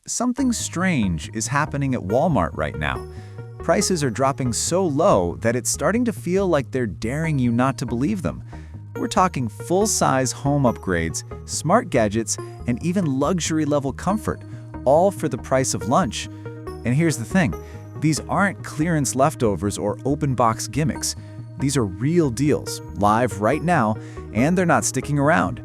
Something strange is happening at Walmart right now. Prices are dropping so low that it's starting to feel like they're daring you not to believe them. We're talking full-size home upgrades, smart gadgets, and even luxury-level comfort, all for the price of lunch. And here's the thing, these aren't clearance leftovers or open-box gimmicks. These are real deals, live right now, and they're not sticking around.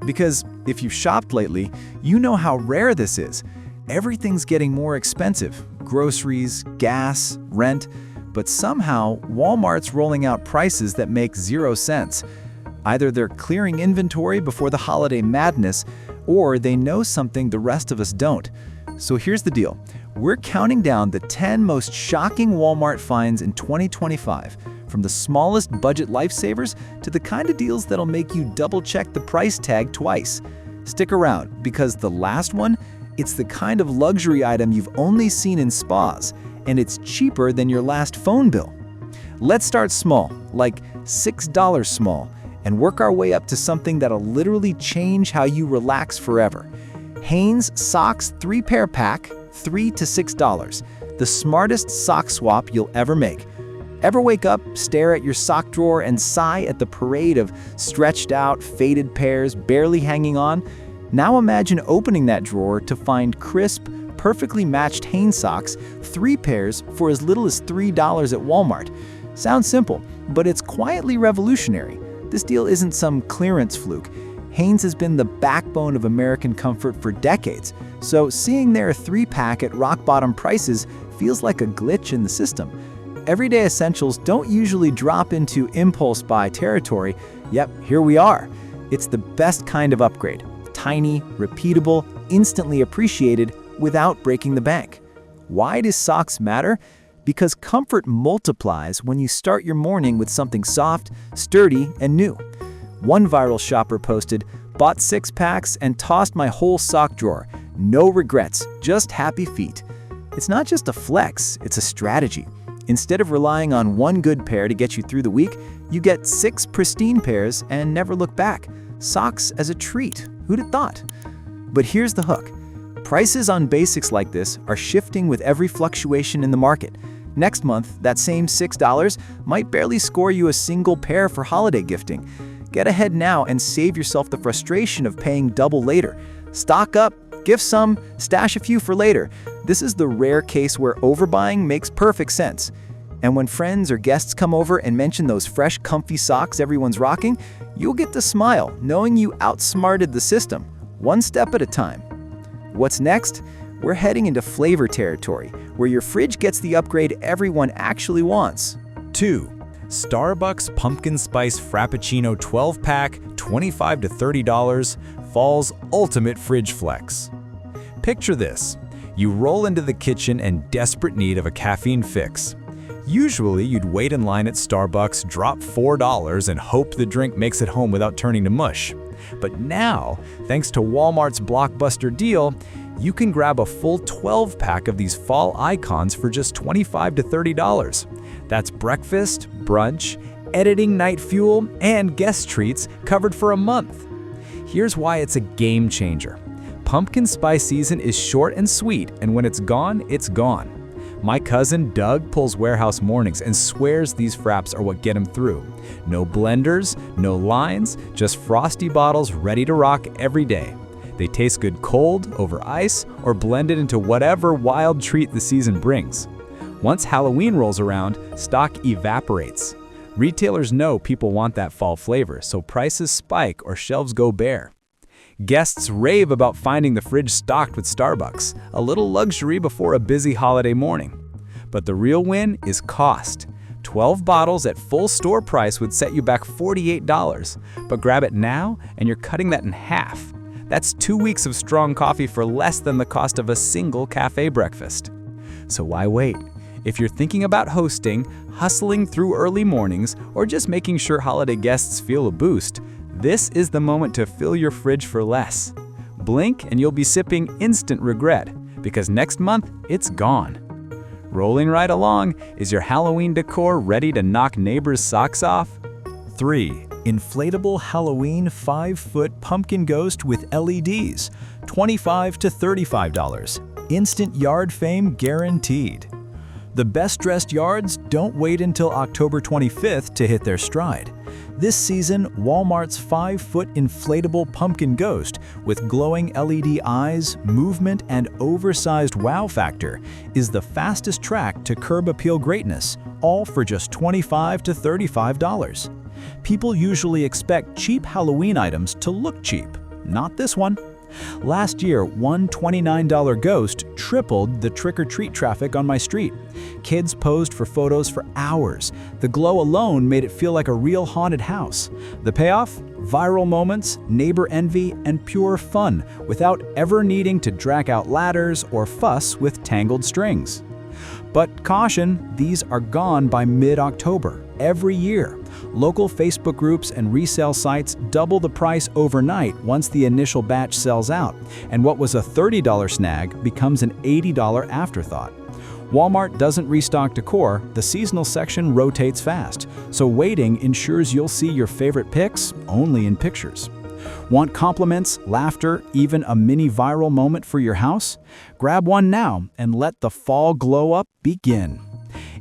Because if you've shopped lately, you know how rare this is. Everything's getting more expensive, groceries, gas, rent, but somehow Walmart's rolling out prices that make 0 sense. Either they're clearing inventory before the holiday madness, or they know something the rest of us don't. So here's the deal. We're counting down the 10 most shocking Walmart finds in 2025, from the smallest budget lifesavers to the kind of deals that'll make you double-check the price tag twice. Stick around, because the last one, it's the kind of luxury item you've only seen in spas, and it's cheaper than your last phone bill. Let's start small, like $6 small, and work our way up to something that'll literally change how you relax forever. Hanes Socks 3-pair pack, $3 to $6. The smartest sock swap you'll ever make. Ever wake up, stare at your sock drawer, and sigh at the parade of stretched out, faded pairs barely hanging on? Now imagine opening that drawer to find crisp, perfectly matched Hanes socks, 3 pairs for as little as $3 at Walmart. Sounds simple, but it's quietly revolutionary. This deal isn't some clearance fluke. Hanes has been the backbone of American comfort for decades, so seeing their 3-pack at rock-bottom prices feels like a glitch in the system. Everyday essentials don't usually drop into impulse buy territory, yet here we are. It's the best kind of upgrade. Tiny, repeatable, instantly appreciated without breaking the bank. Why does socks matter? Because comfort multiplies when you start your morning with something soft, sturdy, and new. One viral shopper posted, "Bought 6 packs and tossed my whole sock drawer. No regrets, just happy feet." It's not just a flex, it's a strategy. Instead of relying on one good pair to get you through the week, you get 6 pristine pairs and never look back. Socks as a treat. Who'd have thought? But here's the hook. Prices on basics like this are shifting with every fluctuation in the market. Next month, that same $6 might barely score you a single pair for holiday gifting. Get ahead now and save yourself the frustration of paying double later. Stock up, gift some, stash a few for later. This is the rare case where overbuying makes perfect sense. And when friends or guests come over and mention those fresh, comfy socks everyone's rocking, you'll get to smile, knowing you outsmarted the system, one step at a time. What's next? We're heading into flavor territory, where your fridge gets the upgrade everyone actually wants. 2. Starbucks Pumpkin Spice Frappuccino 12-pack, $25 to $30, Fall's ultimate fridge flex. Picture this. You roll into the kitchen in desperate need of a caffeine fix. Usually, you'd wait in line at Starbucks, drop $4, and hope the drink makes it home without turning to mush. But now, thanks to Walmart's blockbuster deal, you can grab a full 12-pack of these fall icons for just $25 to $30. That's breakfast, brunch, editing night fuel, and guest treats covered for a month. Here's why it's a game changer. Pumpkin spice season is short and sweet, and when it's gone, it's gone. My cousin Doug pulls warehouse mornings and swears these fraps are what get him through. No blenders, no lines, just frosty bottles ready to rock every day. They taste good cold, over ice, or blended into whatever wild treat the season brings. Once Halloween rolls around, stock evaporates. Retailers know people want that fall flavor, so prices spike or shelves go bare. Guests rave about finding the fridge stocked with Starbucks, a little luxury before a busy holiday morning. But the real win is cost. 12 bottles at full store price would set you back $48, but grab it now and you're cutting that in half. That's 2 weeks of strong coffee for less than the cost of a single cafe breakfast. So why wait? If you're thinking about hosting, hustling through early mornings, or just making sure holiday guests feel a boost, this is the moment to fill your fridge for less. Blink and you'll be sipping instant regret, because next month it's gone. Rolling right along, is your Halloween decor ready to knock neighbors' socks off? 3. Inflatable Halloween 5-foot pumpkin ghost with LEDs, $25 to $35. Instant yard fame guaranteed. The best-dressed yards don't wait until October 25th to hit their stride. This season, Walmart's 5-foot inflatable pumpkin ghost with glowing LED eyes, movement, and oversized wow factor is the fastest track to curb appeal greatness, all for just $25 to $35. People usually expect cheap Halloween items to look cheap. Not this one. Last year, one $29 ghost tripled the trick-or-treat traffic on my street. Kids posed for photos for hours. The glow alone made it feel like a real haunted house. The payoff? Viral moments, neighbor envy, and pure fun without ever needing to drag out ladders or fuss with tangled strings. But caution, these are gone by mid-October, every year. Local Facebook groups and resale sites double the price overnight once the initial batch sells out, and what was a $30 snag becomes an $80 afterthought. Walmart doesn't restock decor, the seasonal section rotates fast, so waiting ensures you'll see your favorite picks only in pictures. Want compliments, laughter, even a mini viral moment for your house? Grab one now and let the fall glow up begin.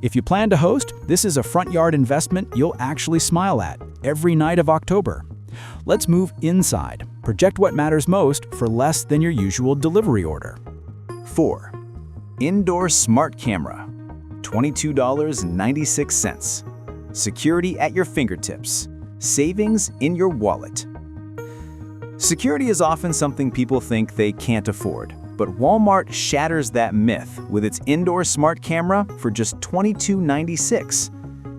If you plan to host, this is a front yard investment you'll actually smile at every night of October. Let's move inside. Project what matters most for less than your usual delivery order. 4. Indoor smart camera, $22.96. Security at your fingertips. Savings in your wallet. Security is often something people think they can't afford, but Walmart shatters that myth with its indoor smart camera for just $22.96.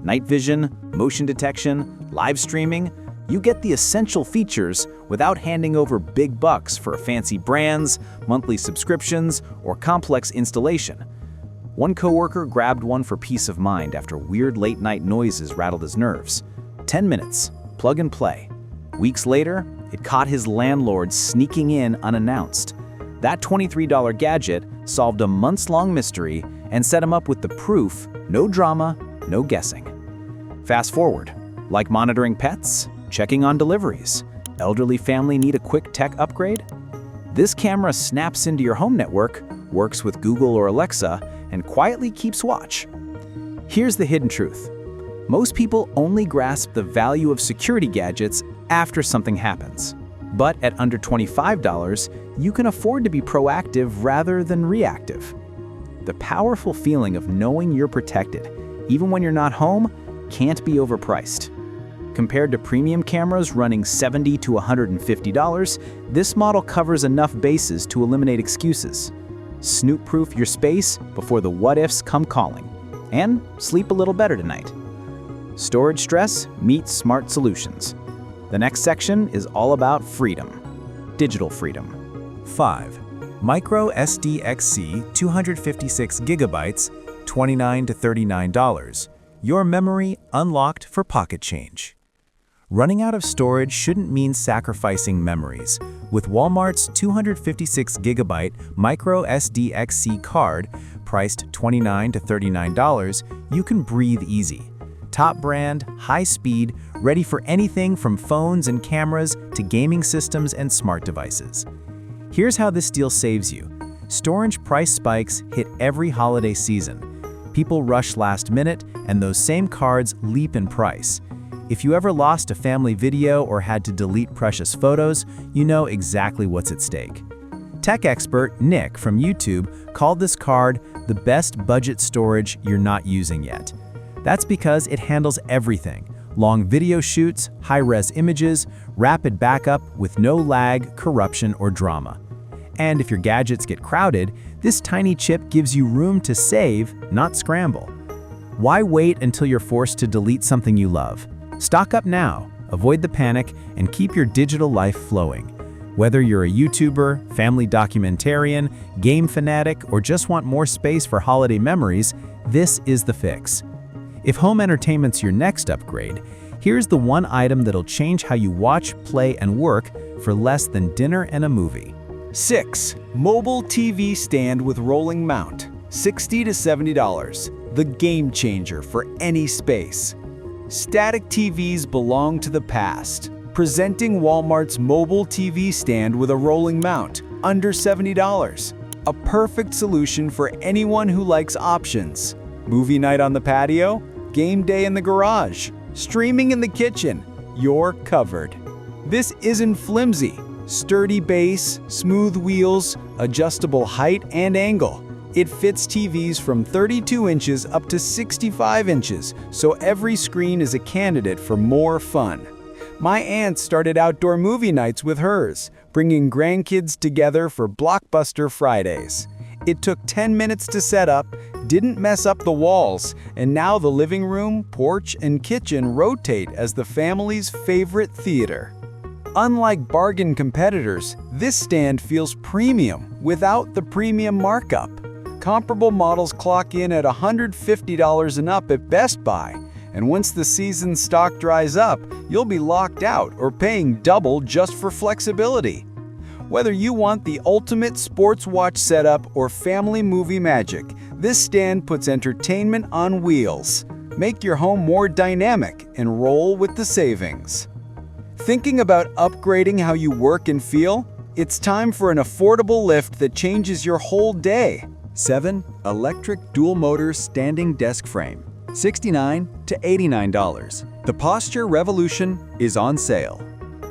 Night vision, motion detection, live streaming, you get the essential features without handing over big bucks for fancy brands, monthly subscriptions, or complex installation. One coworker grabbed one for peace of mind after weird late-night noises rattled his nerves. 10 minutes, plug and play. Weeks later, it caught his landlord sneaking in unannounced. That $23 gadget solved a months-long mystery and set him up with the proof, no drama, no guessing. Fast forward, like monitoring pets, checking on deliveries, elderly family need a quick tech upgrade? This camera snaps into your home network, works with Google or Alexa, and quietly keeps watch. Here's the hidden truth. Most people only grasp the value of security gadgets after something happens. But at under $25, you can afford to be proactive rather than reactive. The powerful feeling of knowing you're protected, even when you're not home, can't be overpriced. Compared to premium cameras running $70 to $150, this model covers enough bases to eliminate excuses. Snoop-proof your space before the what-ifs come calling. And sleep a little better tonight. Storage stress meets smart solutions. The next section is all about freedom. Digital freedom. 5. Micro SD XC 256 gigabytes, $29 to $39. Your memory unlocked for pocket change. Running out of storage shouldn't mean sacrificing memories. With Walmart's 256 gigabyte Micro SD XC card, priced $29 to $39, you can breathe easy. Top brand, high speed, ready for anything from phones and cameras to gaming systems and smart devices. Here's how this deal saves you. Storage price spikes hit every holiday season. People rush last minute, and those same cards leap in price. If you ever lost a family video or had to delete precious photos, you know exactly what's at stake. Tech expert Nick from YouTube called this card the best budget storage you're not using yet. That's because it handles everything: long video shoots, high-res images, rapid backup with no lag, corruption, or drama. And if your gadgets get crowded, this tiny chip gives you room to save, not scramble. Why wait until you're forced to delete something you love? Stock up now, avoid the panic, and keep your digital life flowing. Whether you're a YouTuber, family documentarian, game fanatic, or just want more space for holiday memories, this is the fix. If home entertainment's your next upgrade, here's the one item that'll change how you watch, play, and work for less than dinner and a movie. 6. Mobile TV stand with rolling mount, $60 to $70. The game changer for any space. Static TVs belong to the past. Presenting Walmart's mobile TV stand with a rolling mount, under $70. A perfect solution for anyone who likes options. Movie night on the patio, game day in the garage, streaming in the kitchen. You're covered. This isn't flimsy. Sturdy base, smooth wheels, adjustable height and angle. It fits TVs from 32 inches up to 65 inches, so every screen is a candidate for more fun. My aunt started outdoor movie nights with hers, bringing grandkids together for Blockbuster Fridays. It took 10 minutes to set up, didn't mess up the walls, and now the living room, porch, and kitchen rotate as the family's favorite theater. Unlike bargain competitors, this stand feels premium without the premium markup. Comparable models clock in at $150 and up at Best Buy, and once the season stock dries up, you'll be locked out or paying double just for flexibility. Whether you want the ultimate sports watch setup or family movie magic, this stand puts entertainment on wheels. Make your home more dynamic and roll with the savings. Thinking about upgrading how you work and feel? It's time for an affordable lift that changes your whole day. 7. Electric dual motor standing desk frame, $69 to $89. The posture revolution is on sale.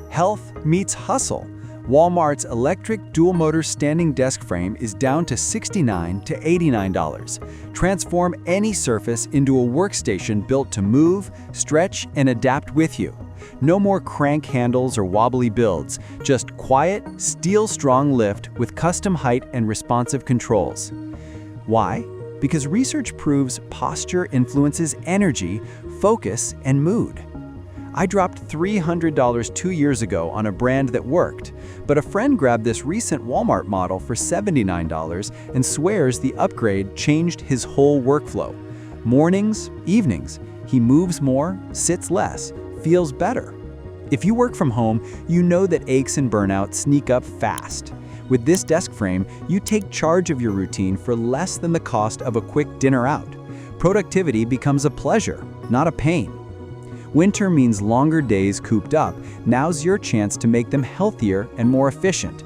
Health meets hustle. Walmart's electric dual motor standing desk frame is down to $69 to $89. Transform any surface into a workstation built to move, stretch, and adapt with you. No more crank handles or wobbly builds, just quiet, steel-strong lift with custom height and responsive controls. Why? Because research proves posture influences energy, focus, and mood. I dropped $300 2 years ago on a brand that worked, but a friend grabbed this recent Walmart model for $79 and swears the upgrade changed his whole workflow. Mornings, evenings, he moves more, sits less, feels better. If you work from home, you know that aches and burnout sneak up fast. With this desk frame, you take charge of your routine for less than the cost of a quick dinner out. Productivity becomes a pleasure, not a pain. Winter means longer days cooped up. Now's your chance to make them healthier and more efficient.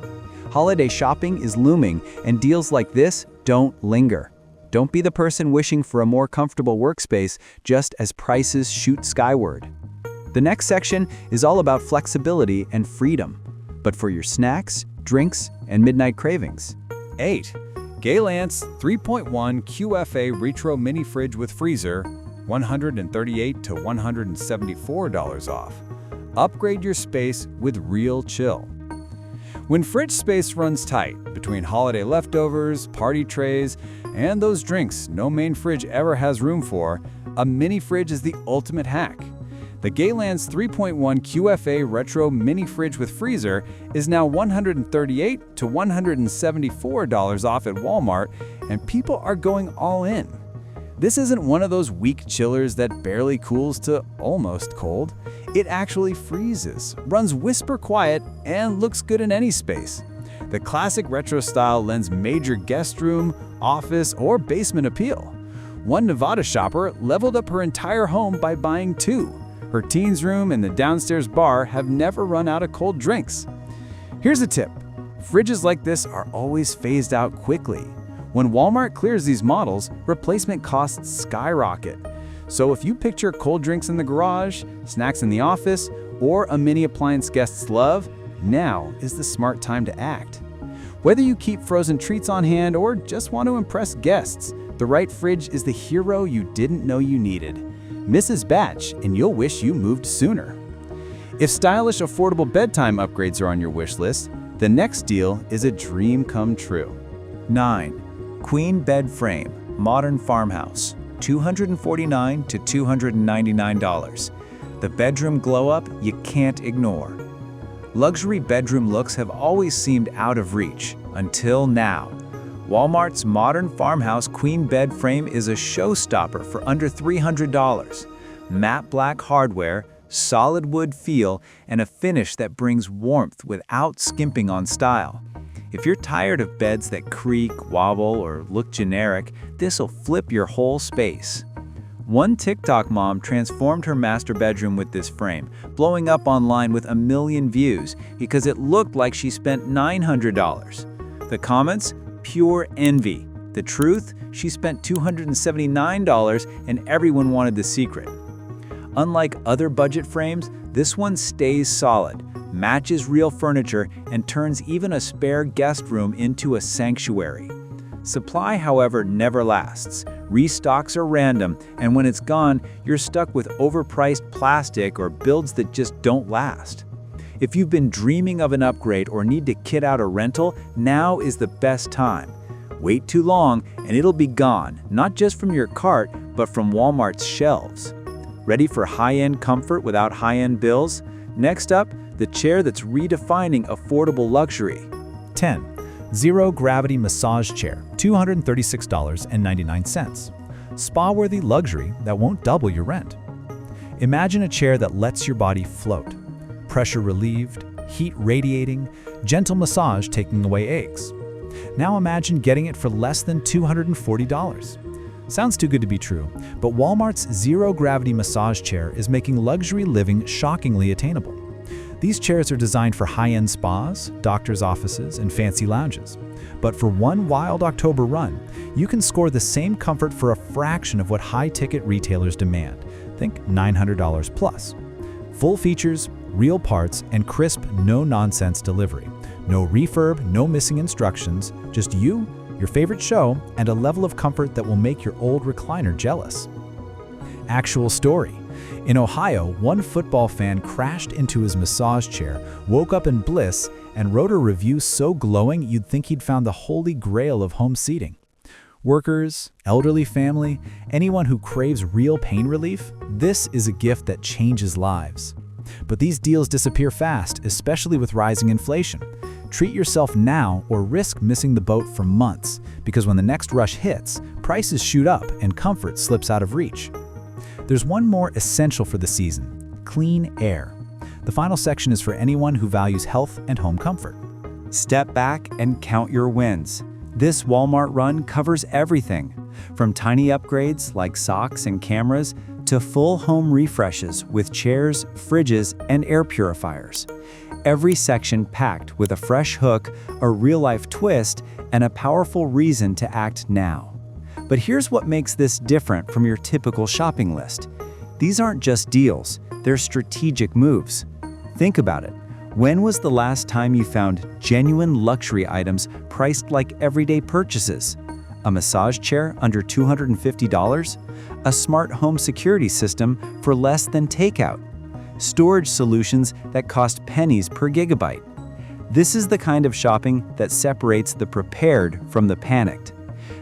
Holiday shopping is looming, and deals like this don't linger. Don't be the person wishing for a more comfortable workspace just as prices shoot skyward. The next section is all about flexibility and freedom, but for your snacks, drinks, and midnight cravings. 8. Gaylance 3.1 QFA Retro Mini Fridge with Freezer, $138 to $174 off. Upgrade your space with real chill. When fridge space runs tight between holiday leftovers, party trays, and those drinks no main fridge ever has room for, a mini fridge is the ultimate hack. The Gaylance 3.1 QFA Retro Mini Fridge with Freezer is now $138 to $174 off at Walmart, and people are going all in. This isn't one of those weak chillers that barely cools to almost cold. It actually freezes, runs whisper quiet, and looks good in any space. The classic retro style lends major guest room, office, or basement appeal. One Nevada shopper leveled up her entire home by buying 2. Her teens room and the downstairs bar have never run out of cold drinks. Here's a tip. Fridges like this are always phased out quickly. When Walmart clears these models, replacement costs skyrocket. So if you picture cold drinks in the garage, snacks in the office, or a mini appliance guests love, now is the smart time to act. Whether you keep frozen treats on hand or just want to impress guests, the right fridge is the hero you didn't know you needed. Mrs. Batch, and you'll wish you moved sooner. If stylish, affordable bedtime upgrades are on your wish list, the next deal is a dream come true. 9. Queen Bed Frame, Modern Farmhouse, $249 to $299. The bedroom glow-up you can't ignore. Luxury bedroom looks have always seemed out of reach, until now. Walmart's Modern Farmhouse Queen Bed Frame is a showstopper for under $300. Matte black hardware, solid wood feel, and a finish that brings warmth without skimping on style. If you're tired of beds that creak, wobble, or look generic, this'll flip your whole space. One TikTok mom transformed her master bedroom with this frame, blowing up online with 1 million views because it looked like she spent $900. The comments? pure envy. The truth? She spent $279 and everyone wanted the secret. Unlike other budget frames, this one stays solid, matches real furniture, and turns even a spare guest room into a sanctuary. Supply, however, never lasts. Restocks are random, and when it's gone, you're stuck with overpriced plastic or builds that just don't last. If you've been dreaming of an upgrade or need to kit out a rental, now is the best time. Wait too long, and it'll be gone, not just from your cart, but from Walmart's shelves. Ready for high-end comfort without high-end bills? Next up, the chair that's redefining affordable luxury. 10. Zero Gravity Massage Chair, $236.99. Spa-worthy luxury that won't double your rent. Imagine a chair that lets your body float. Pressure relieved, heat radiating, gentle massage taking away aches. Now imagine getting it for less than $240. Sounds too good to be true, but Walmart's Zero Gravity Massage Chair is making luxury living shockingly attainable. These chairs are designed for high-end spas, doctors' offices, and fancy lounges. But for one wild October run, you can score the same comfort for a fraction of what high-ticket retailers demand. Think $900 plus. Full features, real parts, and crisp, no-nonsense delivery. No refurb, no missing instructions, just you, your favorite show, and a level of comfort that will make your old recliner jealous. Actual story. In Ohio, one football fan crashed into his massage chair, woke up in bliss, and wrote a review so glowing you'd think he'd found the holy grail of home seating. Workers, elderly family, anyone who craves real pain relief, this is a gift that changes lives. But these deals disappear fast, especially with rising inflation. Treat yourself now or risk missing the boat for months, because when the next rush hits, prices shoot up and comfort slips out of reach. There's one more essential for the season: clean air. The final section is for anyone who values health and home comfort. Step back and count your wins. This Walmart run covers everything, from tiny upgrades like socks and cameras to full home refreshes with chairs, fridges, and air purifiers. Every section packed with a fresh hook, a real-life twist, and a powerful reason to act now. But here's what makes this different from your typical shopping list. These aren't just deals, they're strategic moves. Think about it. When was the last time you found genuine luxury items priced like everyday purchases? A massage chair under $250? A smart home security system for less than takeout? Storage solutions that cost pennies per gigabyte? This is the kind of shopping that separates the prepared from the panicked.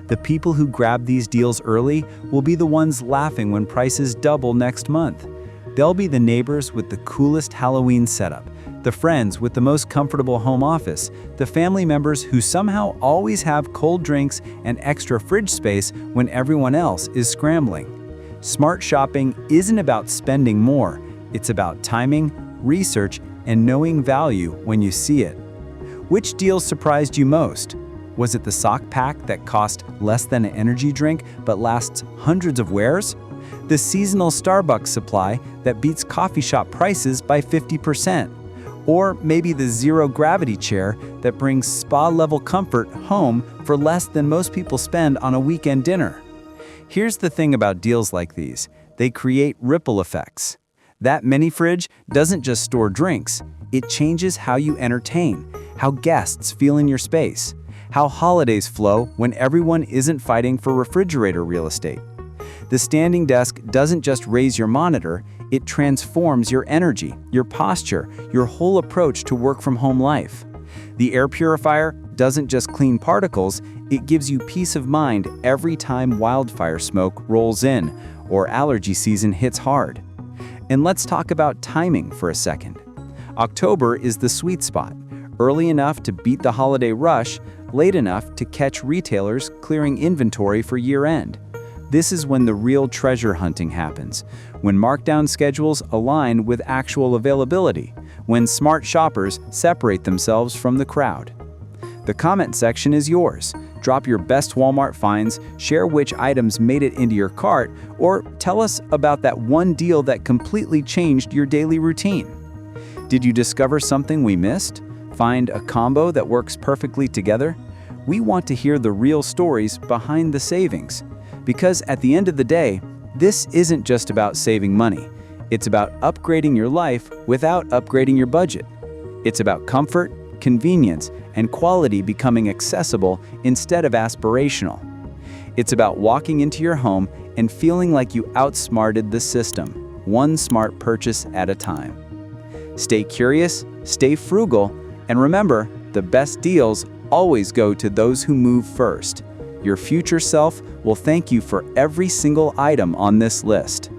The people who grab these deals early will be the ones laughing when prices double next month. They'll be the neighbors with the coolest Halloween setup, the friends with the most comfortable home office, the family members who somehow always have cold drinks and extra fridge space when everyone else is scrambling. Smart shopping isn't about spending more, it's about timing, research, and knowing value when you see it. Which deal surprised you most? Was it the sock pack that cost less than an energy drink but lasts hundreds of wears? The seasonal Starbucks supply that beats coffee shop prices by 50%? Or maybe the zero gravity chair that brings spa-level comfort home for less than most people spend on a weekend dinner? Here's the thing about deals like these: they create ripple effects. That mini fridge doesn't just store drinks, it changes how you entertain, how guests feel in your space, how holidays flow when everyone isn't fighting for refrigerator real estate. The standing desk doesn't just raise your monitor, it transforms your energy, your posture, your whole approach to work from home life. The air purifier doesn't just clean particles, it gives you peace of mind every time wildfire smoke rolls in or allergy season hits hard. And let's talk about timing for a second. October is the sweet spot, early enough to beat the holiday rush, late enough to catch retailers clearing inventory for year-end. This is when the real treasure hunting happens, when markdown schedules align with actual availability, when smart shoppers separate themselves from the crowd. The comment section is yours. Drop your best Walmart finds, share which items made it into your cart, or tell us about that one deal that completely changed your daily routine. Did you discover something we missed? Find a combo that works perfectly together? We want to hear the real stories behind the savings. Because at the end of the day, this isn't just about saving money. It's about upgrading your life without upgrading your budget. It's about comfort, convenience, and quality becoming accessible instead of aspirational. It's about walking into your home and feeling like you outsmarted the system, one smart purchase at a time. Stay curious, stay frugal, and remember, the best deals always go to those who move first. Your future self will thank you for every single item on this list.